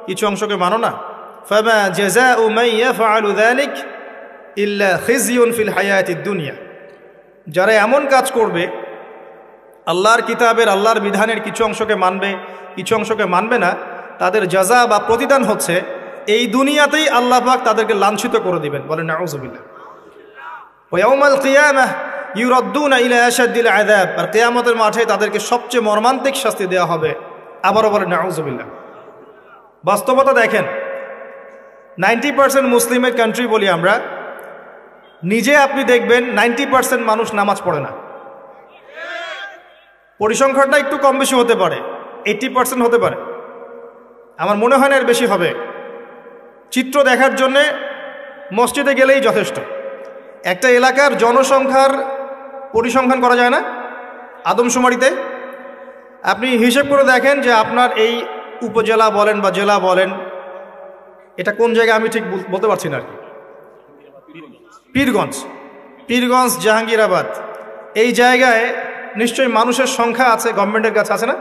কিছু অংশকে মানো না? ফামা জাযাউ মান ইয়াফআলু যালিক ইল্লা খিজিয়ুন ফিল হায়াতিদ দুনিয়া। যারা এমন কাজ করবে, আল্লাহর কিতাবের আল্লাহর বিধানের কিছু অংশকে মানবে, কিছু অংশকে মানবে না, তাদের জাযা বা প্রতিদান হচ্ছে এই দুনিয়াতেই আল্লাহ পাক তাদেরকে লাঞ্ছিত করে দিবেন। বলেন নাউযুবিল্লাহ। ওয়া ইয়াউমাল কিয়ামাহ ইউরাদ্দুনা ইলা আশাদ্দিল আযাব। আর কিয়ামতের মাঠে তাদেরকে সবচেয়ে মর্মান্তিক শাস্তি দেওয়া হবে। আবারও বলেন নাউযুবিল্লাহ। বাস্তবতা দেখেন, 90% মুসলিমের কান্ট্রি বলি আমরা, নিজে আপনি দেখবেন 90% মানুষ নামাজ পড়ে না। পরিসংখ্যানটা একটু কম বেশি হতে পারে, 80% হতে পারে, আমার মনে হয় না এর বেশি হবে। চিত্র দেখার জন্যে মসজিদে গেলেই যথেষ্ট। একটা এলাকার জনসংখ্যার পরিসংখ্যান করা যায় না আদমশুমারিতে? আপনি হিসেব করে দেখেন যে আপনার এই উপজেলা বলেন বা জেলা বলেন, এটা কোন জায়গায় আমি ঠিক বলতে পারছি না আর কি, পীরগঞ্জ, জাহাঙ্গীরাবাদ, এই জায়গায় নিশ্চয়ই মানুষের সংখ্যা আছে, গভর্নমেন্টের কাছে আছে না?